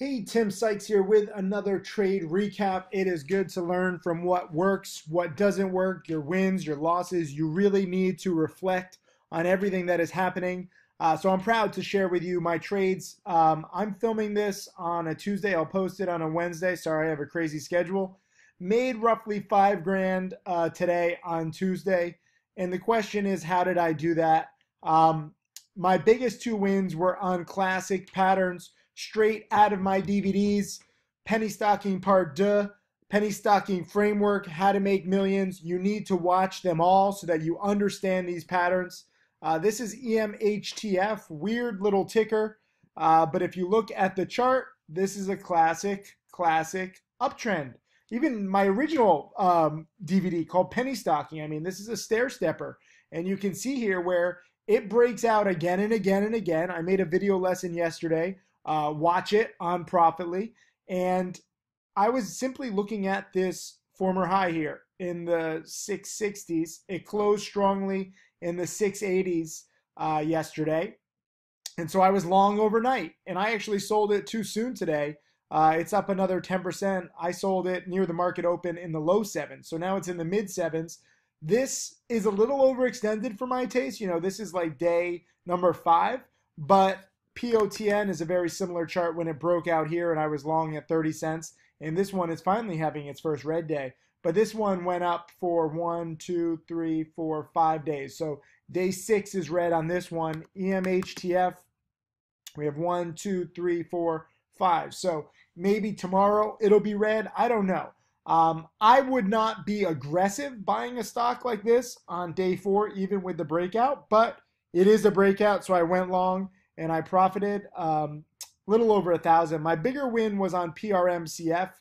Hey, Tim Sykes here with another trade recap. It is good to learn from what works, what doesn't work, your wins, your losses. You really need to reflect on everything that is happening. So I'm proud to share with you my trades. I'm filming this on a Tuesday. I'll post it on a Wednesday. Sorry, I have a crazy schedule. Made roughly 5 grand today on Tuesday. And the question is, how did I do that? My biggest two wins were on classic patterns straight out of my DVDs. Penny Stocking Part 2, Penny Stocking Framework, How to Make Millions. You need to watch them all so that you understand these patterns. This is EMHTF, weird little ticker. But if you look at the chart, this is a classic uptrend. Even my original DVD called Penny Stocking, I mean, this is a stair stepper. And you can see here where it breaks out again and again and again. I made a video lesson yesterday. Watch it on Profitly. And I was simply looking at this former high here in the 660s. It closed strongly in the 680s yesterday. And so I was long overnight. And I actually sold it too soon today. It's up another 10%. I sold it near the market open in the low 7s. So now it's in the mid 7s. This is a little overextended for my taste. You know, this is like day number 5, but POTN is a very similar chart when it broke out here and I was long at 30 cents. And this one is finally having its first red day. But this one went up for 1, 2, 3, 4, 5 days. So day 6 is red on this one. EMHTF, we have 1, 2, 3, 4, 5. So maybe tomorrow it'll be red. I don't know. I would not be aggressive buying a stock like this on day 4, even with the breakout, but it is a breakout, so I went long and I profited a little over 1,000. My bigger win was on PRMCF,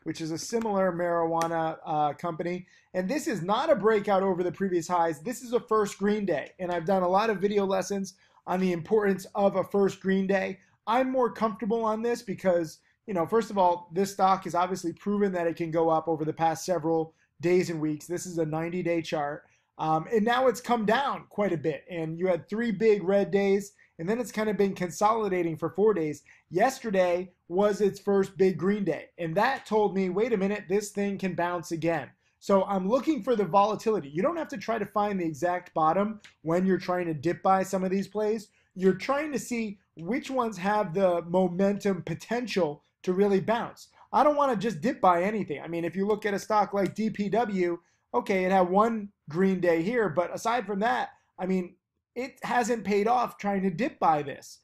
which is a similar marijuana company. And this is not a breakout over the previous highs. This is a first green day, and I've done a lot of video lessons on the importance of a first green day. I'm more comfortable on this because, you know, first of all, this stock has obviously proven that it can go up over the past several days and weeks. This is a 90-day chart. And now it's come down quite a bit. And you had 3 big red days, and then it's kind of been consolidating for 4 days. Yesterday was its first big green day. And that told me, wait a minute, this thing can bounce again. So I'm looking for the volatility. You don't have to try to find the exact bottom when you're trying to dip buy some of these plays. You're trying to see which ones have the momentum potential to really bounce. I don't want to just dip buy anything. I mean, if you look at a stock like DPW, okay, it had one green day here, but aside from that, I mean, it hasn't paid off trying to dip buy this.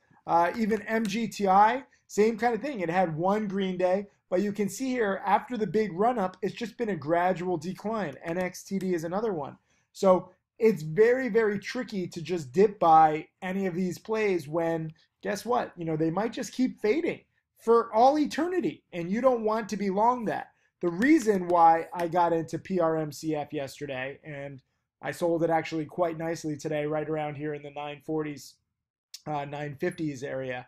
Even MGTI, same kind of thing. It had one green day, but you can see here after the big run up, it's just been a gradual decline. NXTD is another one. So it's very, very tricky to just dip buy any of these plays when, guess what? You know, they might just keep fading for all eternity, and you don't want to be long that. The reason why I got into PRMCF yesterday, and I sold it actually quite nicely today, right around here in the 940s, 950s area.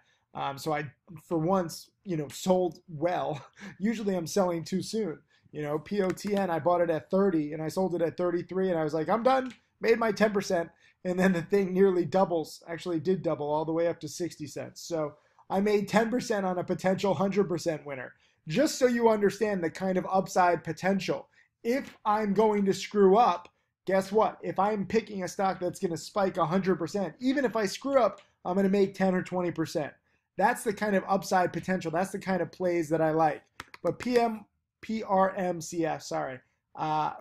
So I, for once, you know, sold well. Usually I'm selling too soon. You know, POTN, I bought it at 30 and I sold it at 33 and I was like, I'm done, made my 10%. And then the thing nearly doubles, actually did double all the way up to 60 cents. So I made 10% on a potential 100% winner. Just so you understand the kind of upside potential. If I'm going to screw up, guess what? If I'm picking a stock that's going to spike 100%, even if I screw up, I'm going to make 10 or 20%. That's the kind of upside potential. That's the kind of plays that I like. But PRMCF, sorry.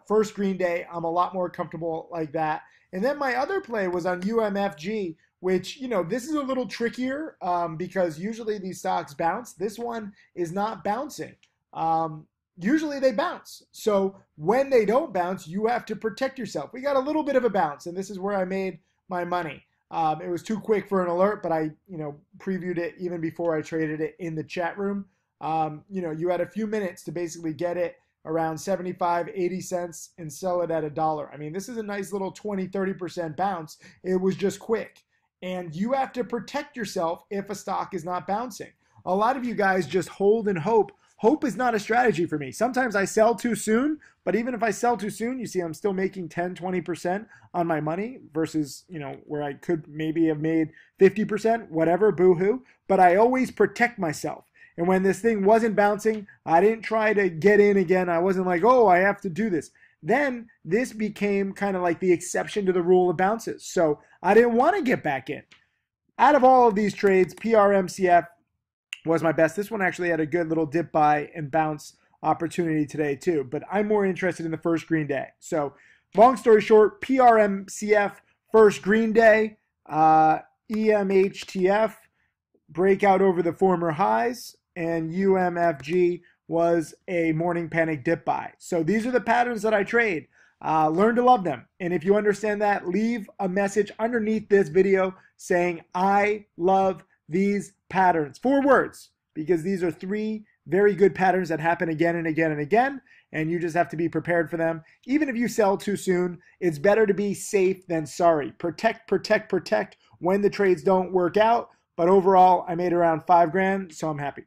First green day, I'm a lot more comfortable like that. And then my other play was on UMFG, which, you know, this is a little trickier because usually these stocks bounce. This one is not bouncing. Usually they bounce. So when they don't bounce, you have to protect yourself. We got a little bit of a bounce, and this is where I made my money. It was too quick for an alert, but I, you know, previewed it even before I traded it in the chat room. You know, you had a few minutes to basically get it around 75, 80 cents and sell it at $1. I mean, this is a nice little 20, 30% bounce. It was just quick. And you have to protect yourself if a stock is not bouncing. A lot of you guys just hold and hope hope is not a strategy for me. Sometimes I sell too soon, but even if I sell too soon, you see I'm still making 10, 20% on my money versus, where I could maybe have made 50%, whatever, boo-hoo. But I always protect myself. And when this thing wasn't bouncing, I didn't try to get in again. I wasn't like, oh, I have to do this. Then this became kind of like the exception to the rule of bounces. So I didn't want to get back in. Out of all of these trades, PRMCF was my best. This one actually had a good little dip buy and bounce opportunity today too, but I'm more interested in the first green day. So long story short, PRMCF first green day, EMHTF breakout over the former highs, and UMFG was a morning panic dip buy. So these are the patterns that I trade. Learn to love them. And if you understand that, leave a message underneath this video saying, I love these patterns. 4 words, because these are 3 very good patterns that happen again and again and again, and you just have to be prepared for them. Even if you sell too soon, it's better to be safe than sorry. Protect, protect, protect when the trades don't work out. But overall, I made around $5 grand, so I'm happy.